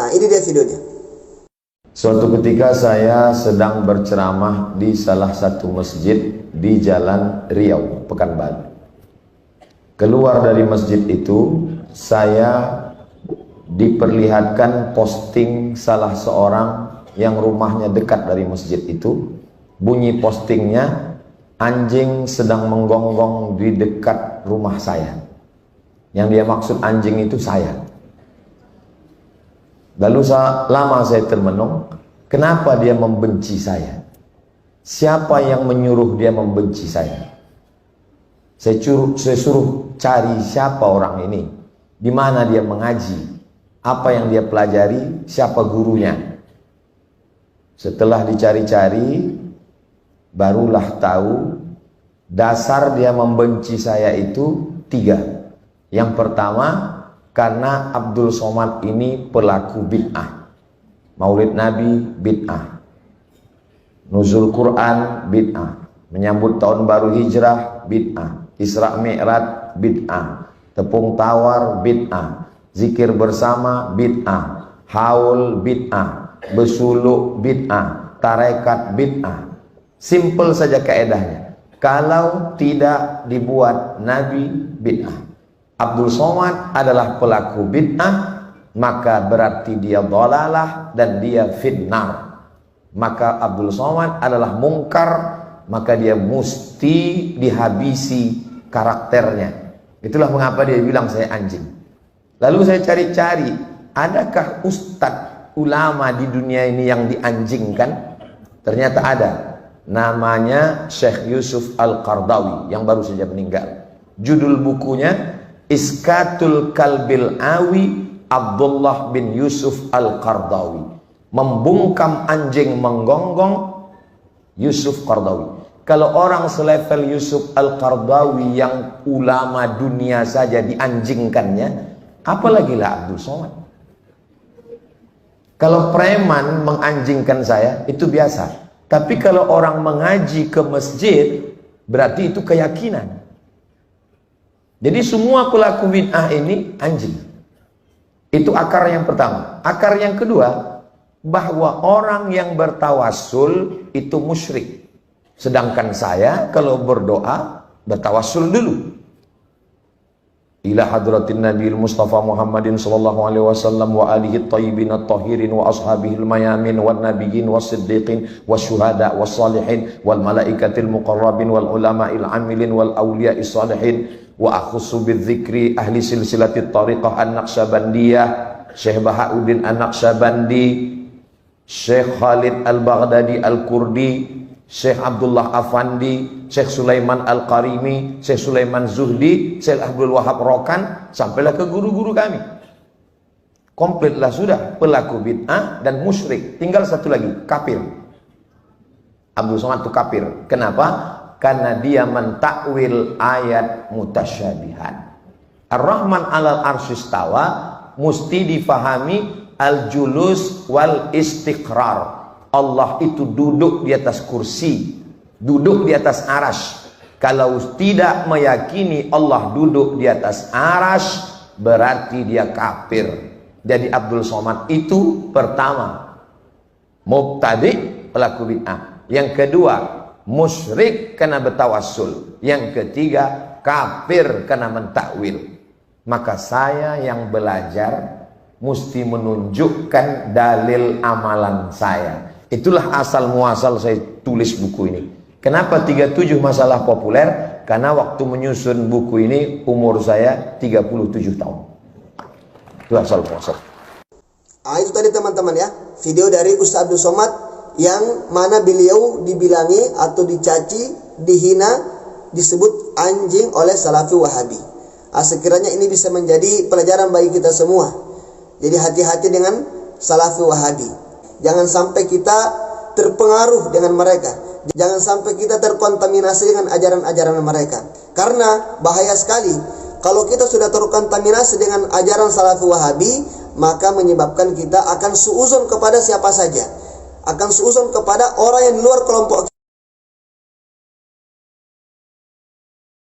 Nah, ini dia videonya. Suatu ketika saya sedang berceramah di salah satu masjid di Jalan Riau, Pekanbaru. Keluar dari masjid itu, saya diperlihatkan posting salah seorang yang rumahnya dekat dari masjid itu. Bunyi postingnya, anjing sedang menggonggong di dekat rumah saya. Yang dia maksud anjing itu saya. Lalu lama saya termenung, kenapa dia membenci saya? Siapa yang menyuruh dia membenci saya? Saya suruh cari siapa orang ini, di mana dia mengaji, apa yang dia pelajari, siapa gurunya. Setelah dicari-cari, barulah tahu dasar dia membenci saya itu 3. Yang pertama, karena Abdul Somad ini pelaku bid'ah. Maulid Nabi bid'ah, nuzul Quran bid'ah, menyambut tahun baru hijrah bid'ah, Isra Mi'raj bid'ah, tepung tawar bid'ah, zikir bersama bid'ah, haul bid'ah, besuluk bid'ah, tarekat bid'ah. Simple saja kaedahnya. Kalau tidak dibuat Nabi bid'ah. Abdul Somad adalah pelaku bid'ah, maka berarti dia dhalalah dan dia finnar. Maka Abdul Somad adalah mungkar, maka dia mesti dihabisi karakternya. Itulah mengapa dia bilang saya anjing. Lalu saya cari-cari, adakah ustadz ulama di dunia ini yang dianjingkan? Ternyata ada. Namanya Syekh Yusuf Al-Qardawi yang baru saja meninggal. Judul bukunya Iskatul Kalbil Awi Abdullah bin Yusuf Al-Qardawi. Membungkam anjing menggonggong Yusuf Qardawi. Kalau orang selevel Yusuf Al-Qardawi yang ulama dunia saja dianjingkannya, apalagi lah Abdul Somad. Kalau preman menganjingkan saya, itu biasa. Tapi kalau orang mengaji ke masjid, berarti itu keyakinan. Jadi semua pelaku bid'ah ini anjing. Itu akar yang pertama. Akar yang kedua, bahwa orang yang bertawassul itu musyrik. Sedangkan saya kalau berdoa bertawassul dulu. Ila hadratin Nabi Mustafa Muhammadin sallallahu alaihi wasallam wa alihi at-tayyibin at-tahirin wa ashabihi al-mayamin wan nabiyyin was-siddiqin wasyuhada was-salihin wal malaikatil muqarrabin wal ulama'il amilin wal awliya'is salihin wa akhussu bidzikri ahli silsilatit tariqah an-naqsyabandiyah Syekh Bahauddin an-Naqsyabandi, Syekh Khalid al-Baghdadi al-Kurdi, Syekh Abdullah Afandi, Syekh Sulaiman Al-Qarimi, Syekh Sulaiman Zuhdi, Syekh Abdul Wahab Rokan, sampailah ke guru-guru kami. Komplitlah sudah, pelaku bid'ah dan musyrik. Tinggal satu lagi, kafir. Abdul Somad itu kafir. Kenapa? Karena dia mentakwil ayat mutasyabihat. Ar-Rahman 'alal arsyistawa mesti difahami al-julus wal istiqrar. Allah itu duduk di atas kursi, duduk di atas arash. Kalau tidak meyakini Allah duduk di atas arash, berarti dia kafir. Jadi Abdul Somad itu pertama mubtadi, pelaku bid'ah. Yang kedua musyrik karena bertawassul. Yang ketiga kafir karena mentakwil. Maka saya yang belajar mesti menunjukkan dalil amalan saya. Itulah asal muasal saya tulis buku ini. Kenapa 37 masalah populer? Karena waktu menyusun buku ini umur saya 37 tahun. Itu asal muasal. Itu tadi teman-teman ya, video dari Ustaz Abdul Somad yang mana beliau dibilangi atau dicaci, dihina, disebut anjing oleh Salafi Wahabi. Sekiranya ini bisa menjadi pelajaran bagi kita semua. Jadi hati-hati dengan Salafi Wahabi. Jangan sampai kita terpengaruh dengan mereka. Jangan sampai kita terkontaminasi dengan ajaran-ajaran mereka. Karena bahaya sekali. Kalau kita sudah terkontaminasi dengan ajaran Salafi Wahabi, maka menyebabkan kita akan suuzon kepada siapa saja. Akan suuzon kepada orang yang di luar kelompok